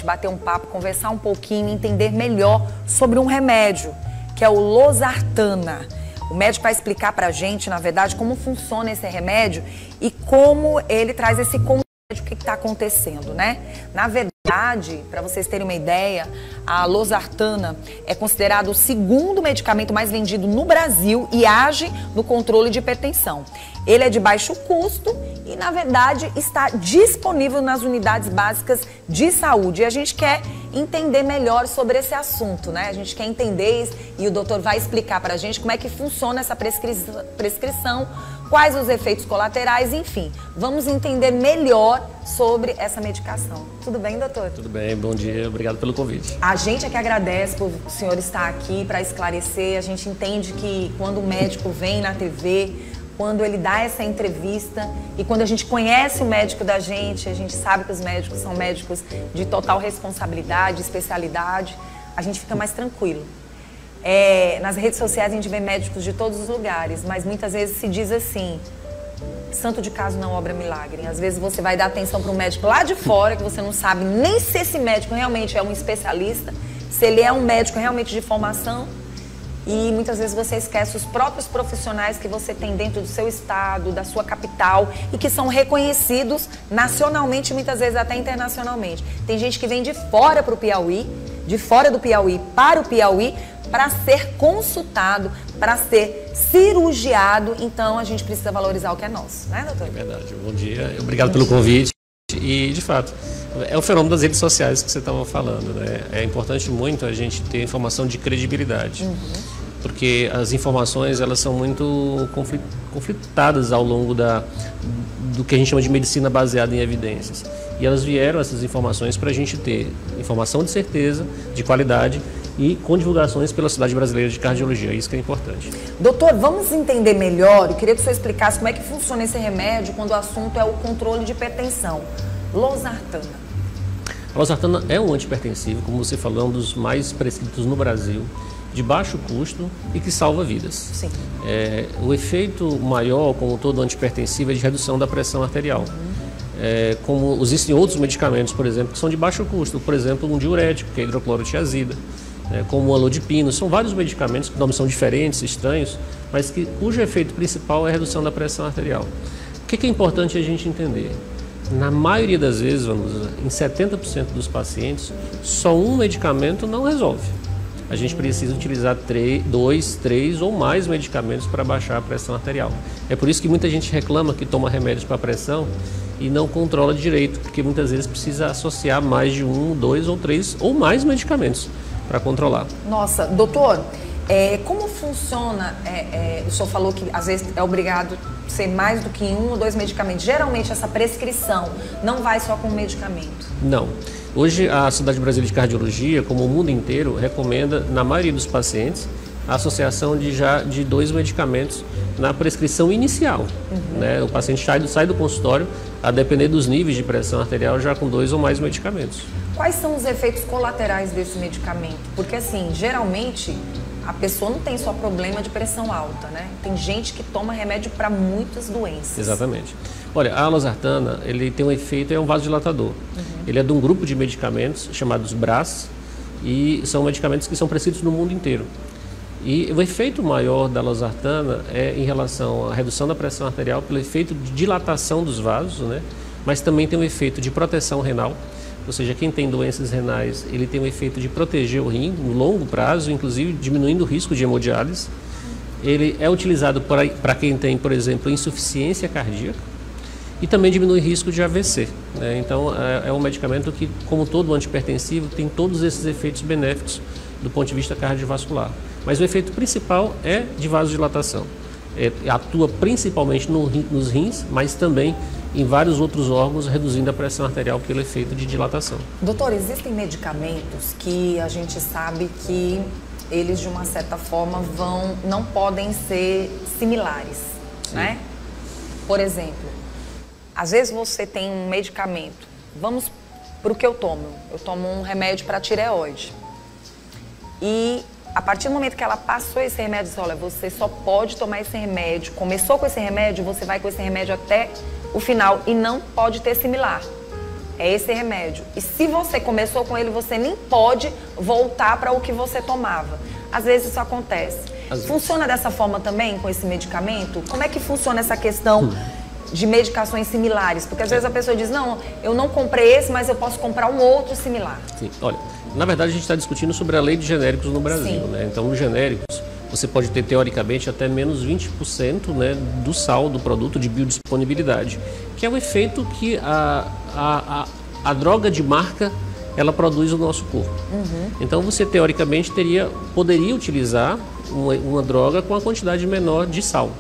gente bater um papo, conversar um pouquinho, entender melhor sobre um remédio, que é o losartana. O médico vai explicar pra gente, na verdade, como funciona esse remédio e como ele traz esse contexto, o que está acontecendo, né? Na verdade, para vocês terem uma ideia, a losartana é considerado o segundo medicamento mais vendido no Brasil e age no controle de hipertensão. Ele é de baixo custo e, na verdade, está disponível nas unidades básicas de saúde. E a gente quer entender melhor sobre esse assunto, né? A gente quer entender isso e o doutor vai explicar para a gente como é que funciona essa prescrição, quais os efeitos colaterais, enfim. Vamos entender melhor sobre essa medicação. Tudo bem, doutor? Tudo bem, bom dia, obrigado pelo convite. A gente é que agradece por o senhor estar aqui para esclarecer. A gente entende que quando o médico vem na TV, quando ele dá essa entrevista e quando a gente conhece o médico da gente, a gente sabe que os médicos são médicos de total responsabilidade, especialidade, a gente fica mais tranquilo. Nas redes sociais a gente vê médicos de todos os lugares, mas muitas vezes se diz assim, santo de caso não obra milagre. Às vezes você vai dar atenção para um médico lá de fora, que você não sabe nem se esse médico realmente é um especialista, se ele é um médico realmente de formação. E muitas vezes você esquece os próprios profissionais que você tem dentro do seu estado, da sua capital e que são reconhecidos nacionalmente e muitas vezes até internacionalmente. Tem gente que vem de fora para o Piauí, de fora do Piauí para o Piauí, para ser consultado, para ser cirurgiado. Então a gente precisa valorizar o que é nosso, né, doutor? É verdade. Bom dia, obrigado pelo convite. E, de fato, é o fenômeno das redes sociais que você estava falando, né? É importante muito a gente ter informação de credibilidade, porque as informações elas são muito conflitadas ao longo do que a gente chama de medicina baseada em evidências. E elas vieram, essas informações, para a gente ter informação de certeza, de qualidade e com divulgações pela Sociedade Brasileira de Cardiologia. Isso que é importante. Doutor, vamos entender melhor. Eu queria que o senhor explicasse como é que funciona esse remédio quando o assunto é o controle de hipertensão. Losartana. A losartana é um antihipertensivo, como você falou, é um dos mais prescritos no Brasil, de baixo custo e que salva vidas. Sim. O efeito maior, como todo antihipertensivo, é de redução da pressão arterial. Como existem outros medicamentos, por exemplo, que são de baixo custo, por exemplo, um diurético, que é a hidroclorotiazida, como o alodipino. São vários medicamentos que nomes são diferentes, estranhos, mas cujo efeito principal é a redução da pressão arterial. O que é importante a gente entender? Na maioria das vezes, em 70% dos pacientes, só um medicamento não resolve. A gente precisa utilizar 2, 3 ou mais medicamentos para baixar a pressão arterial. É por isso que muita gente reclama que toma remédios para pressão e não controla direito, porque muitas vezes precisa associar mais de 1, 2 ou 3 ou mais medicamentos para controlar. Nossa, doutor, como funciona? O senhor falou que às vezes é obrigado a ser mais do que 1 ou 2 medicamentos. Geralmente essa prescrição não vai só com medicamento? Não. Hoje a Sociedade Brasileira de Cardiologia, como o mundo inteiro, recomenda, na maioria dos pacientes, a associação de 2 medicamentos na prescrição inicial. Né? O paciente sai do consultório, a depender dos níveis de pressão arterial, já com 2 ou mais medicamentos. Quais são os efeitos colaterais desse medicamento? Porque assim, geralmente a pessoa não tem só problema de pressão alta, né? Tem gente que toma remédio para muitas doenças. Exatamente. Olha, a losartana, ele tem um efeito, é um vasodilatador. Ele é de um grupo de medicamentos chamados BRAS e são medicamentos que são prescritos no mundo inteiro. E o efeito maior da losartana é em relação à redução da pressão arterial pelo efeito de dilatação dos vasos, né? Mas também tem um efeito de proteção renal. Ou seja, quem tem doenças renais, ele tem o efeito de proteger o rim no longo prazo, inclusive diminuindo o risco de hemodiálise. Ele é utilizado para quem tem, por exemplo, insuficiência cardíaca e também diminui o risco de AVC. Né? Então, é um medicamento que, como todo antihipertensivo, tem todos esses efeitos benéficos do ponto de vista cardiovascular. Mas o efeito principal é de vasodilatação. Atua principalmente nos rins, mas também em vários outros órgãos, reduzindo a pressão arterial pelo efeito de dilatação. Doutor, existem medicamentos que a gente sabe que eles, de uma certa forma, não podem ser similares, né? Por exemplo, às vezes você tem um medicamento, vamos para o que eu tomo. Eu tomo um remédio para tireoide. E a partir do momento que ela passou esse remédio, diz, olha, você só pode tomar esse remédio, começou com esse remédio, você vai com esse remédio até o final e não pode ter similar. é esse remédio. E se você começou com ele, você nem pode voltar para o que você tomava. Às vezes isso acontece. Funciona dessa forma também com esse medicamento? Como é que funciona essa questão de medicações similares? Porque às vezes a pessoa diz, não, eu não comprei esse, mas eu posso comprar um outro similar. Sim, olha, na verdade a gente está discutindo sobre a lei de genéricos no Brasil, né? Então, os genéricos, você pode ter teoricamente até menos 20%, né, do sal do produto de biodisponibilidade, que é o efeito que a droga de marca ela produz no nosso corpo. Então você teoricamente poderia utilizar uma droga com a quantidade menor de sal.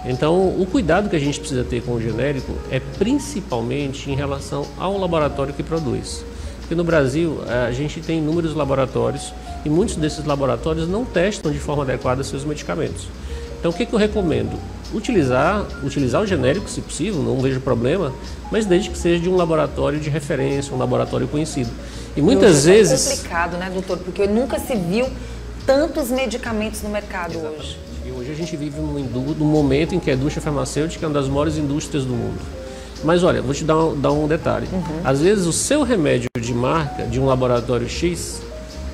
Então o cuidado que a gente precisa ter com o genérico é principalmente em relação ao laboratório que produz. Porque no Brasil a gente tem inúmeros laboratórios e muitos desses laboratórios não testam de forma adequada seus medicamentos. Então o que eu recomendo? Utilizar o genérico, se possível, não vejo problema, mas desde que seja de um laboratório de referência, um laboratório conhecido. E muitas vezes... É complicado, né, doutor? Porque nunca se viu tantos medicamentos no mercado hoje. E hoje a gente vive num momento em que a indústria farmacêutica é uma das maiores indústrias do mundo. Mas olha, vou te dar um detalhe. Às vezes o seu remédio de marca, de um laboratório X,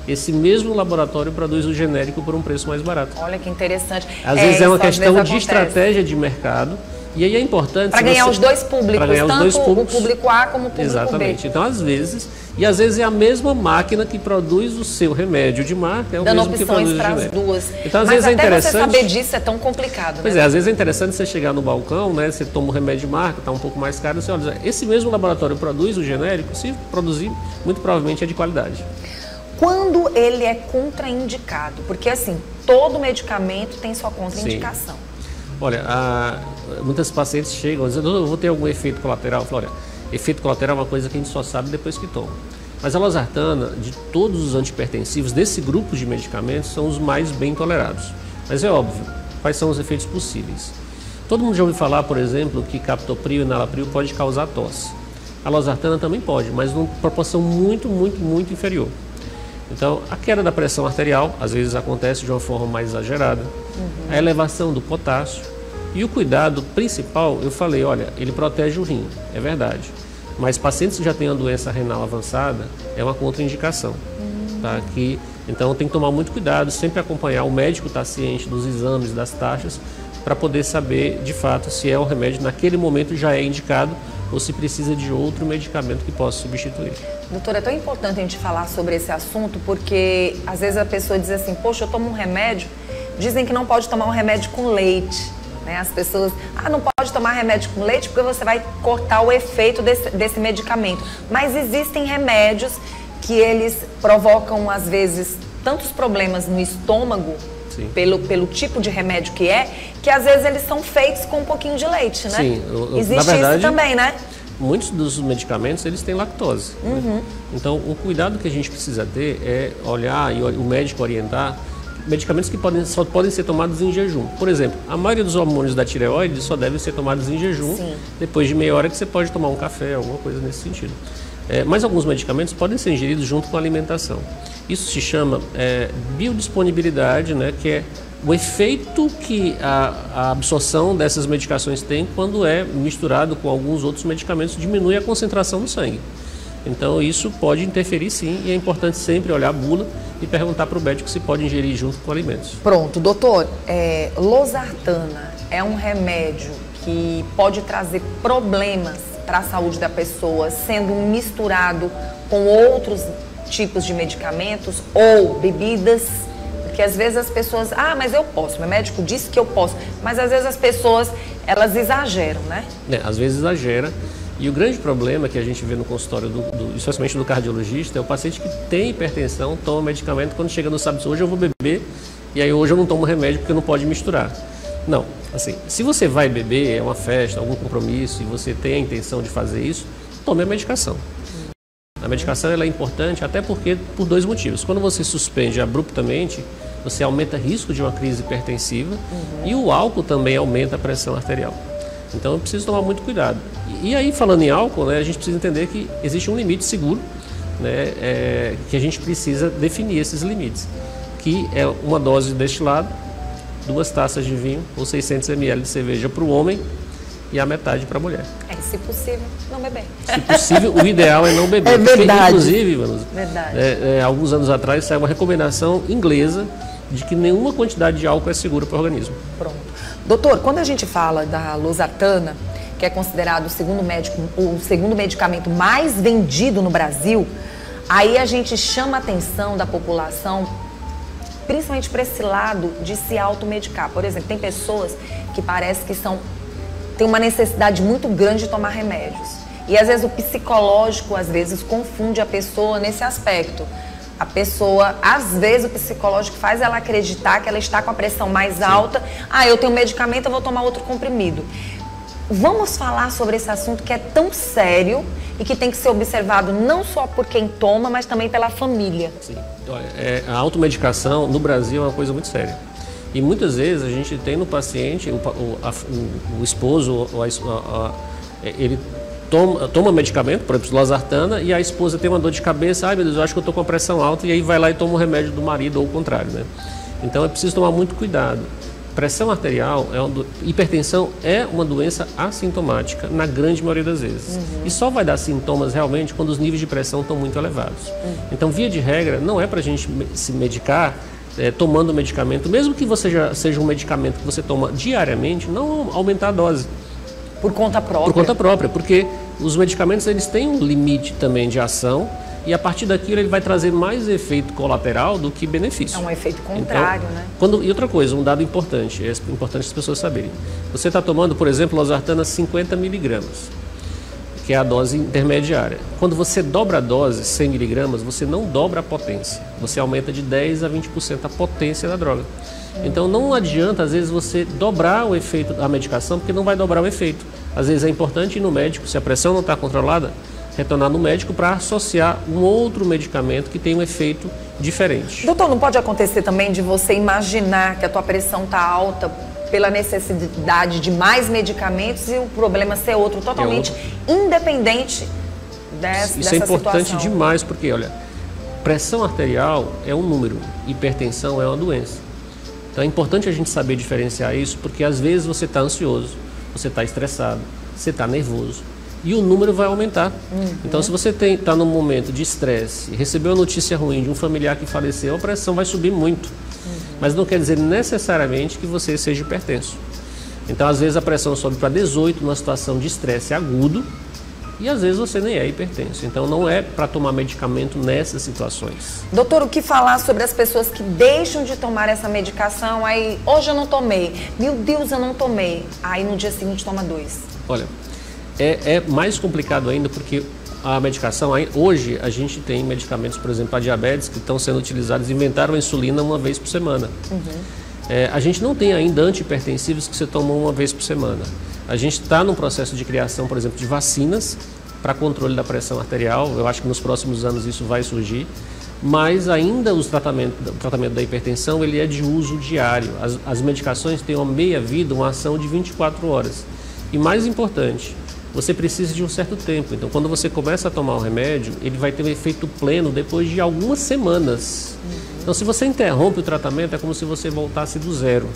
esse mesmo laboratório produz o genérico por um preço mais barato. Olha que interessante. Às vezes é uma questão de estratégia de mercado. E aí é importante... Para ganhar os dois públicos, tanto o público A como o público Exatamente. B. Então, às vezes é a mesma máquina que produz o seu remédio de marca, é o mesmo que produz o genérico. Dando opções para as duas. Então, às vezes é interessante... Mas até você saber disso é tão complicado, Pois é, às vezes é interessante você chegar no balcão, né? Você toma um remédio de marca, está um pouco mais caro, você olha, esse mesmo laboratório produz o genérico, se produzir, muito provavelmente é de qualidade. Quando ele é contraindicado? Porque, assim, todo medicamento tem sua contraindicação. Sim. Olha, muitas pacientes chegam dizendo, eu vou ter algum efeito colateral. Eu falo, olha, efeito colateral é uma coisa que a gente só sabe depois que toma. Mas a losartana, de todos os antihipertensivos, desse grupo de medicamentos, são os mais bem tolerados. Mas é óbvio, quais são os efeitos possíveis? Todo mundo já ouviu falar, por exemplo, que captopril e enalapril pode causar tosse. A losartana também pode, mas numa proporção muito, muito, muito inferior. Então, a queda da pressão arterial, às vezes acontece de uma forma mais exagerada, a elevação do potássio e o cuidado principal, eu falei, olha, ele protege o rim, é verdade, mas pacientes que já têm uma doença renal avançada, é uma contraindicação, tá? Então tem que tomar muito cuidado, sempre acompanhar, o médico estar ciente dos exames, das taxas, para poder saber, de fato, se é o remédio naquele momento já é indicado ou se precisa de outro medicamento que possa substituir. Doutora, é tão importante a gente falar sobre esse assunto porque às vezes a pessoa diz assim, poxa, eu tomo um remédio, dizem que não pode tomar um remédio com leite, né? As pessoas, não pode tomar remédio com leite porque você vai cortar o efeito desse medicamento. Mas existem remédios que eles provocam, às vezes, tantos problemas no estômago, pelo tipo de remédio que às vezes eles são feitos com um pouquinho de leite, né? Sim, existe na verdade, isso também, né? Muitos dos medicamentos, eles têm lactose. Né? Então, o cuidado que a gente precisa ter é olhar e o médico orientar medicamentos que só podem ser tomados em jejum. Por exemplo, a maioria dos hormônios da tireoide só devem ser tomados em jejum. Depois de meia hora que você pode tomar um café, alguma coisa nesse sentido. Mas alguns medicamentos podem ser ingeridos junto com a alimentação. Isso se chama biodisponibilidade, né, que é o efeito que a absorção dessas medicações tem quando é misturado com alguns outros medicamentos, diminui a concentração no sangue. Então isso pode interferir sim, e é importante sempre olhar a bula e perguntar para o médico se pode ingerir junto com alimentos. Pronto, doutor, losartana é um remédio que pode trazer problemas para a saúde da pessoa, sendo misturado com outros tipos de medicamentos ou bebidas? Porque às vezes as pessoas, mas eu posso, meu médico disse que eu posso, mas às vezes as pessoas, elas exageram, né? Às vezes exagera, e o grande problema que a gente vê no consultório, especialmente do cardiologista, é o paciente que tem hipertensão, toma medicamento, quando chega no sábado, hoje eu vou beber, e aí hoje eu não tomo remédio porque não pode misturar. Não, assim, se você vai beber, é uma festa, algum compromisso, e você tem a intenção de fazer isso, tome a medicação. A medicação ela é importante até porque por dois motivos. Quando você suspende abruptamente, você aumenta o risco de uma crise hipertensiva e o álcool também aumenta a pressão arterial. Então eu preciso tomar muito cuidado. E aí, falando em álcool, né, a gente precisa entender que existe um limite seguro, né, que a gente precisa definir esses limites, que é uma dose de destilado, 2 taças de vinho ou 600 ml de cerveja para o homem e a metade para a mulher. Se possível, não beber. Se possível, o ideal é não beber. É verdade. Porque, inclusive, verdade. Alguns anos atrás saiu uma recomendação inglesa de que nenhuma quantidade de álcool é segura para o organismo. Pronto. Doutor, quando a gente fala da losartana, que é considerado o segundo medicamento mais vendido no Brasil, aí a gente chama a atenção da população, principalmente para esse lado de se automedicar. Por exemplo, tem pessoas que parece que tem uma necessidade muito grande de tomar remédios. E às vezes o psicológico, às vezes, confunde a pessoa nesse aspecto. A pessoa, às vezes, o psicológico faz ela acreditar que ela está com a pressão mais alta. Eu tenho medicamento, eu vou tomar outro comprimido. Vamos falar sobre esse assunto que é tão sério e que tem que ser observado não só por quem toma, mas também pela família. Sim. A automedicação no Brasil é uma coisa muito séria. E muitas vezes a gente tem no paciente, o esposo, ele toma medicamento, por exemplo, losartana, e a esposa tem uma dor de cabeça, meu Deus, eu acho que eu estou com a pressão alta, e aí vai lá e toma o remédio do marido, ou o contrário, né? Então é preciso tomar muito cuidado. Pressão arterial, hipertensão é uma doença assintomática, na grande maioria das vezes. E só vai dar sintomas realmente quando os níveis de pressão estão muito elevados. Então, via de regra, não é para a gente se medicar tomando medicamento, mesmo que seja um medicamento que você toma diariamente, não aumentar a dose. Por conta própria? Por conta própria, porque os medicamentos eles têm um limite também de ação e a partir daquilo ele vai trazer mais efeito colateral do que benefício. É um efeito contrário, né? E outra coisa, um dado importante, é importante as pessoas saberem. Você está tomando, por exemplo, losartana 50 miligramas, que é a dose intermediária. Quando você dobra a dose, 100 miligramas, você não dobra a potência. Você aumenta de 10% a 20% a potência da droga. Então não adianta, às vezes, você dobrar o efeito da medicação, porque não vai dobrar o efeito. Às vezes é importante ir no médico, se a pressão não está controlada, retornar no médico para associar um outro medicamento que tem um efeito diferente. Doutor, não pode acontecer também de você imaginar que a tua pressão está alta pela necessidade de mais medicamentos e o problema ser outro, totalmente independente dessa situação? Isso é importante demais, porque, olha, pressão arterial é um número, hipertensão é uma doença. Então é importante a gente saber diferenciar isso, porque às vezes você está ansioso, você está estressado, você está nervoso e o número vai aumentar. Então se você está num momento de estresse e recebeu uma notícia ruim de um familiar que faleceu, a pressão vai subir muito. Mas não quer dizer necessariamente que você seja hipertenso. Então às vezes a pressão sobe para 18 numa situação de estresse agudo e às vezes você nem é hipertenso. Então não é para tomar medicamento nessas situações. Doutor, o que falar sobre as pessoas que deixam de tomar essa medicação, aí hoje eu não tomei, meu Deus, eu não tomei, aí no dia seguinte toma 2? Olha, é mais complicado ainda porque a medicação, hoje a gente tem medicamentos, por exemplo, para diabetes que estão sendo utilizados, inventaram a insulina uma vez por semana. A gente não tem ainda antihipertensivos que você toma uma vez por semana. A gente está num processo de criação, por exemplo, de vacinas para controle da pressão arterial. Eu acho que nos próximos anos isso vai surgir. Mas ainda o tratamento da hipertensão ele é de uso diário. As medicações têm uma meia-vida, uma ação de 24 horas. E mais importante, você precisa de um certo tempo. Então, quando você começa a tomar o remédio, ele vai ter um efeito pleno depois de algumas semanas. Então, se você interrompe o tratamento, é como se você voltasse do zero.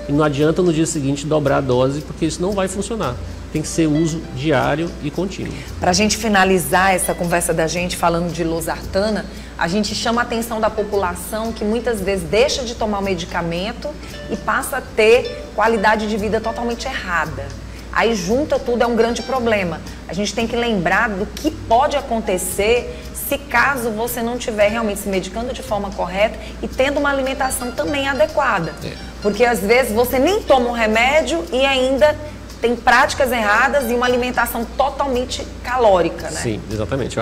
E não adianta no dia seguinte dobrar a dose, porque isso não vai funcionar. Tem que ser uso diário e contínuo. Para a gente finalizar essa conversa da gente falando de losartana, a gente chama a atenção da população que muitas vezes deixa de tomar o medicamento e passa a ter qualidade de vida totalmente errada. Aí junta tudo, é um grande problema. A gente tem que lembrar do que pode acontecer se caso você não estiver realmente se medicando de forma correta e tendo uma alimentação também adequada. Porque às vezes você nem toma um remédio e ainda tem práticas erradas e uma alimentação totalmente calórica, né? Sim, exatamente.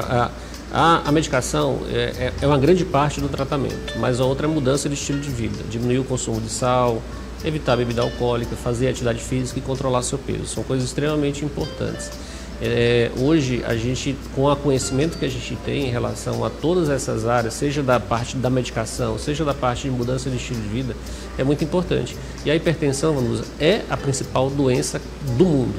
A medicação é uma grande parte do tratamento, mas a outra é a mudança de estilo de vida. Diminuir o consumo de sal, evitar a bebida alcoólica, fazer atividade física e controlar seu peso. São coisas extremamente importantes. Hoje, a gente, com o conhecimento que a gente tem em relação a todas essas áreas, seja da parte da medicação, seja da parte de mudança de estilo de vida, é muito importante. E a hipertensão, Vanusa, é a principal doença do mundo.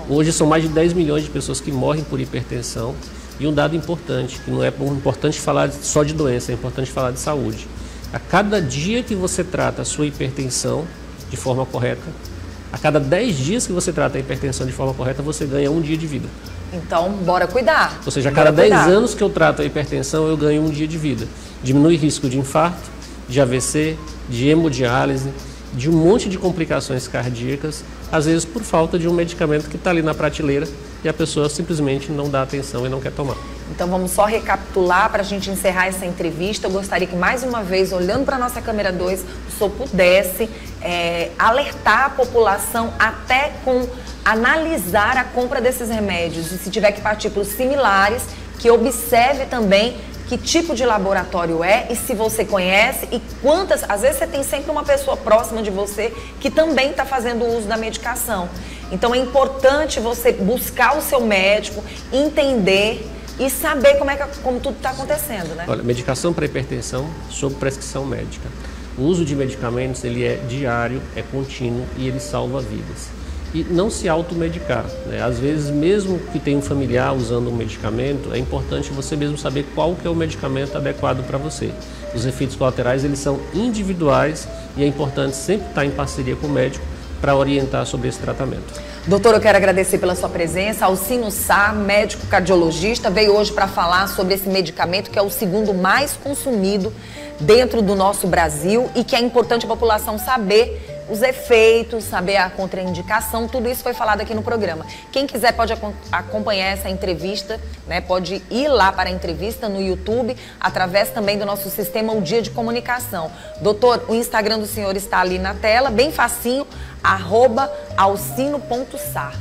Hoje são mais de 10 milhões de pessoas que morrem por hipertensão. E um dado importante, que não é importante falar só de doença, é importante falar de saúde. A cada dia que você trata a sua hipertensão de forma correta, A cada 10 dias que você trata a hipertensão de forma correta, você ganha 1 dia de vida. Então, bora cuidar. Ou seja, a cada 10 anos que eu trato a hipertensão, eu ganho 1 dia de vida. Diminui risco de infarto, de AVC, de hemodiálise, de um monte de complicações cardíacas, às vezes por falta de um medicamento que está ali na prateleira e a pessoa simplesmente não dá atenção e não quer tomar. Então vamos só recapitular para a gente encerrar essa entrevista. Eu gostaria que mais uma vez, olhando para a nossa câmera 2, o senhor pudesse alertar a população até com analisar a compra desses remédios e se tiver que partir para os similares, que observe também que tipo de laboratório é e se você conhece e quantas, às vezes você tem sempre uma pessoa próxima de você que também está fazendo uso da medicação. Então é importante você buscar o seu médico, entender e saber como tudo está acontecendo, né? Olha, medicação para hipertensão sob prescrição médica. O uso de medicamentos, ele é diário, é contínuo e ele salva vidas. E não se automedicar, né? Às vezes, mesmo que tenha um familiar usando um medicamento, é importante você mesmo saber qual que é o medicamento adequado para você. Os efeitos colaterais, eles são individuais e é importante sempre estar em parceria com o médico para orientar sobre esse tratamento. Doutor, eu quero agradecer pela sua presença. Alcino Sá, médico cardiologista, veio hoje para falar sobre esse medicamento que é o segundo mais consumido dentro do nosso Brasil e que é importante a população saber os efeitos, saber a contraindicação, tudo isso foi falado aqui no programa. Quem quiser pode acompanhar essa entrevista, né? Pode ir lá para a entrevista no YouTube, através também do nosso sistema O Dia de Comunicação. Doutor, o Instagram do senhor está ali na tela, bem facinho, @alcino.sá.